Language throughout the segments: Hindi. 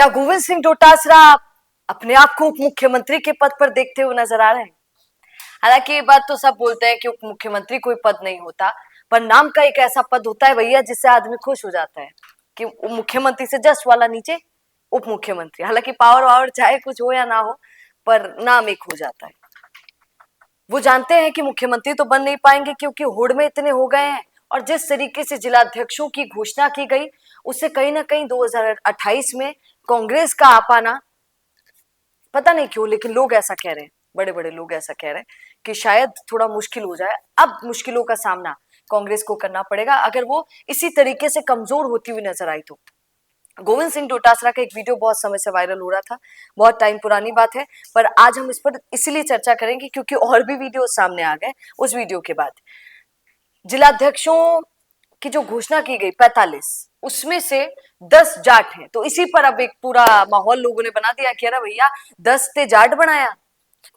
क्या गोविंद सिंह डोटासरा अपने आप को उप मुख्यमंत्री के पद पर देखते हुए नजर आ रहे हैं? हालांकि ये बात तो सब बोलते हैं कि उप मुख्यमंत्री कोई पद नहीं होता, पर नाम का एक ऐसा पद होता है भैया जिससे आदमी खुश हो जाता है कि मुख्यमंत्री से जस्ट वाला नीचे उप मुख्यमंत्री। हालांकि पावर वावर चाहे कुछ हो या ना हो, पर नाम एक हो जाता है। वो जानते हैं कि मुख्यमंत्री तो बन नहीं पाएंगे क्योंकि होड़ में इतने हो गए हैं, और जिस तरीके से जिलाध्यक्षों की घोषणा की गई उससे कहीं ना कहीं 2028 में कांग्रेस का आ पाना, पता नहीं क्यों लेकिन लोग ऐसा कह रहे हैं, बड़े बड़े लोग ऐसा कह रहे हैं कि शायद थोड़ा मुश्किल हो जाए। अब मुश्किलों का सामना कांग्रेस को करना पड़ेगा अगर वो इसी तरीके से कमजोर होती हुई नजर आई तो। गोविंद सिंह डोटासरा का एक वीडियो बहुत समय से वायरल हो रहा था, बहुत टाइम पुरानी बात है, पर आज हम इस पर इसलिए चर्चा करेंगे क्योंकि और भी वीडियो सामने आ गए। उस वीडियो के बाद जिलाध्यक्षों की जो घोषणा की गई 45, उसमें से 10 जाट हैं। तो इसी पर अब एक पूरा माहौल लोगों ने बना दिया कि अरे भैया 10 ते जाट बनाया।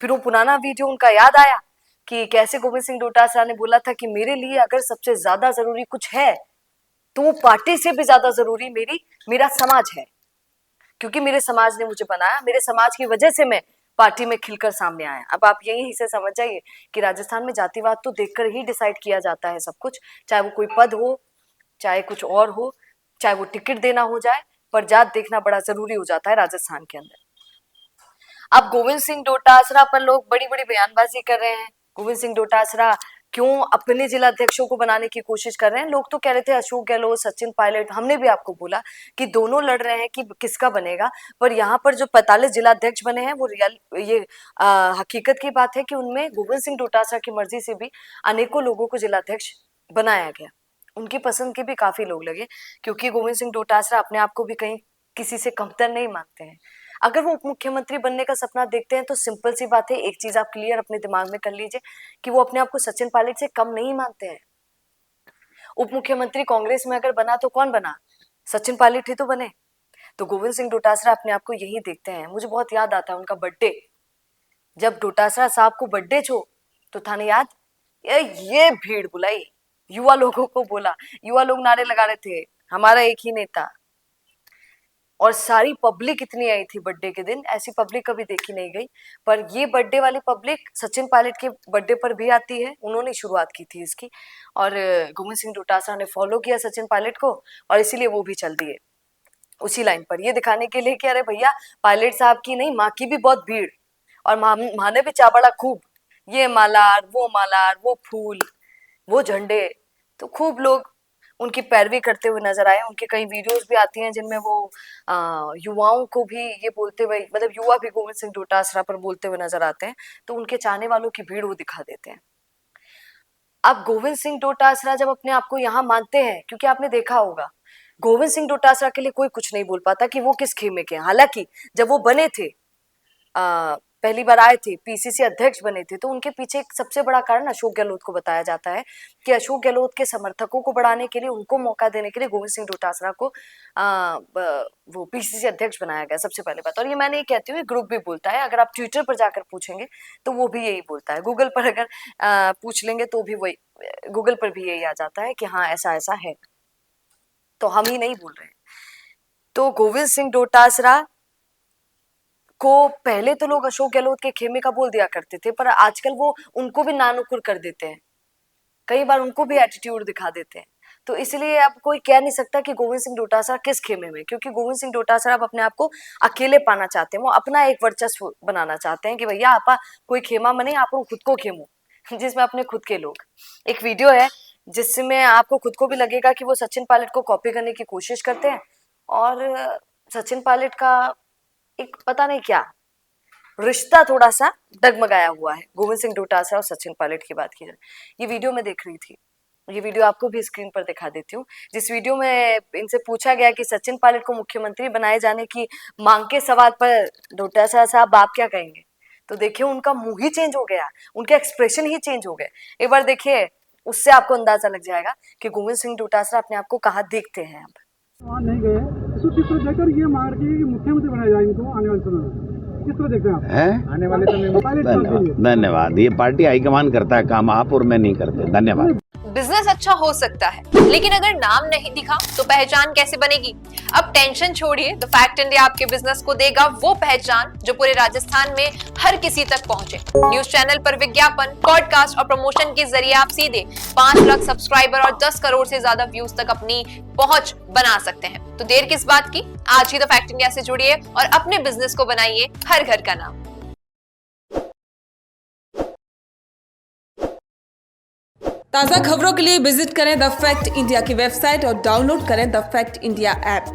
फिर वो पुराना वीडियो उनका याद आया कि कैसे गोविंद सिंह डोटासरा ने बोला था कि मेरे लिए अगर सबसे ज्यादा जरूरी कुछ है तो वो पार्टी से भी ज्यादा जरूरी मेरा समाज है, क्योंकि मेरे समाज ने मुझे बनाया, मेरे समाज की वजह से मैं पार्टी में खिलकर सामने आया। अब आप यही से समझ जाइए कि राजस्थान में जातिवाद तो देखकर ही डिसाइड किया जाता है सब कुछ, चाहे वो कोई पद हो, चाहे कुछ और हो, चाहे वो टिकट देना हो जाए, पर जात देखना बड़ा जरूरी हो जाता है राजस्थान के अंदर। अब गोविंद सिंह डोटासरा पर लोग बड़ी बड़ी बयानबाजी कर रहे हैं। गोविंद सिंह डोटासरा क्यों अपने जिलाध्यक्षों को बनाने की कोशिश कर रहे हैं? लोग तो कह रहे थे अशोक गहलोत, सचिन पायलट, हमने भी आपको बोला कि दोनों लड़ रहे हैं कि किसका बनेगा, पर यहाँ पर जो 45 जिलाध्यक्ष बने हैं वो हकीकत की बात है कि उनमें गोविंद सिंह डोटासरा की मर्जी से भी अनेकों लोगों को जिलाध्यक्ष बनाया गया। उनकी पसंद के भी काफी लोग लगे, क्योंकि गोविंद सिंह डोटासरा अपने आप को भी कहीं किसी से कमतर नहीं मानते हैं। अगर वो उप मुख्यमंत्री बनने का सपना देखते हैं तो सिंपल सी बात है, एक चीज आप क्लियर अपने दिमाग में कर लीजिए कि वो अपने आप को सचिन पायलट से कम नहीं मानते हैं। उप मुख्यमंत्री कांग्रेस में अगर बना तो कौन बना? सचिन पायलट ही तो बने। तो गोविंद सिंह डोटासरा अपने आप को यही देखते हैं। मुझे बहुत याद आता है उनका बर्थडे, जब डोटासरा साहब को बर्थडे छो तो था ना याद, ये भीड़ बुलाई, युवा लोगों को बोला, युवा लोग नारे लगा रहे थे हमारा एक ही नेता, और सारी पब्लिक इतनी आई थी बर्थडे के दिन, ऐसी पब्लिक कभी देखी नहीं गई। पर ये बर्थडे वाली पब्लिक सचिन पायलट के बर्थडे पर भी आती है, उन्होंने शुरुआत की थी इसकी, और गोविंद सिंह डोटासरा ने फॉलो किया सचिन पायलट को, और इसीलिए वो भी चल दिए उसी लाइन पर, ये दिखाने के लिए कि अरे भैया पायलट साहब की नहीं, माँ की भी बहुत भीड़, और माँ ने भी चाबड़ा खूब, ये मालार, वो फूल, वो झंडे, तो खूब लोग उनकी पैरवी करते हुए नजर आए। उनके कई वीडियोस भी आती हैं जिनमें वो युवाओं को भी ये बोलते हुए, मतलब युवा भी गोविंद सिंह डोटासरा पर बोलते हुए नजर आते हैं, तो उनके चाहने वालों की भीड़ वो दिखा देते हैं। अब गोविंद सिंह डोटासरा जब अपने आप को यहाँ मानते हैं, क्योंकि आपने देखा होगा गोविंद सिंह डोटासरा के लिए कोई कुछ नहीं बोल पाता कि वो किस खेमे के हैं। हालांकि जब वो बने थे, पहली बार आए थे, पीसीसी अध्यक्ष बने थे, तो उनके पीछे एक सबसे बड़ा कारण अशोक गहलोत को बताया जाता है कि अशोक गहलोत के समर्थकों को बढ़ाने के लिए, उनको मौका देने के लिए गोविंद सिंह डोटासरा को वो पीसीसी अध्यक्ष बनाया गया, सबसे पहले बात। और ये मैं नहीं कहती हूँ, ग्रुप भी बोलता है, अगर आप ट्विटर पर जाकर पूछेंगे तो वो भी यही बोलता है, गूगल पर अगर पूछ लेंगे तो भी वही, गूगल पर भी यही आ जाता है कि हाँ ऐसा ऐसा है, तो हम ही नहीं बोल रहे हैं। तो गोविंद सिंह डोटासरा को पहले तो लोग अशोक गहलोत के खेमे का बोल दिया करते थे, पर आजकल वो उनको भी नानुकुर कर देते हैं, कई बार उनको भी एटीट्यूड दिखा देते हैं। तो इसलिए अब कोई कह नहीं सकता कि गोविंद सिंह डोटासरा किस खेमे में, क्योंकि गोविंद सिंह डोटासरा अब अपने आप को अकेले पाना चाहते हैं, वो अपना एक वर्चस्व बनाना चाहते हैं कि भैया आपा कोई खेमा मने, आप खुद को खेमो, जिसमें अपने खुद के लोग। एक वीडियो है जिसमें आपको खुद को भी लगेगा कि वो सचिन पायलट को कॉपी करने की कोशिश करते हैं, और सचिन पायलट का एक पता नहीं क्या रिश्ता थोड़ा सा डगमगाया हुआ है गोविंद सिंह डोटासरा और सचिन पायलट की बात की जाए। ये वीडियो मैं देख रही थी, ये वीडियो आपको भी स्क्रीन पर दिखा देती हूँ, जिस वीडियो में इनसे पूछा गया कि सचिन पायलट को मुख्यमंत्री बनाए जाने की मांग के सवाल पर डोटासरा साहब आप क्या कहेंगे, तो देखिए उनका मुंह ही चेंज हो गया, उनके एक्सप्रेशन ही चेंज हो गए। एक बार देखिए, उससे आपको अंदाजा लग जाएगा कि गोविंद सिंह डोटासरा अपने आप को कहाँ देखते हैं। अब वहाँ नहीं गए, इसको किस तरह देखकर ये मार के मुख्यमंत्री बनाया जाए इनको आने वाले समय में, किस तरह देखते हैं आप? है आने वाले समय में धन्यवाद। ये पार्टी हाईकमान करता है काम, आप और मैं नहीं करते। धन्यवाद। बिजनेस अच्छा हो सकता है, लेकिन अगर नाम नहीं दिखा तो पहचान कैसे बनेगी? अब टेंशन छोड़िए, द फैक्ट इंडिया आपके बिजनेस को देगा वो पहचान जो पूरे राजस्थान में हर किसी तक पहुंचे। न्यूज चैनल पर विज्ञापन, पॉडकास्ट और प्रमोशन के जरिए आप सीधे 5 लाख सब्सक्राइबर और 10 करोड़ से ज्यादा व्यूज तक अपनी पहुंच बना सकते हैं। तो देर किस बात की, आज ही द फैक्ट इंडिया से जुड़िए और अपने बिजनेस को बनाइए हर घर का नाम। ताज़ा खबरों के लिए विजिट करें द फैक्ट इंडिया की वेबसाइट और डाउनलोड करें द फैक्ट इंडिया ऐप।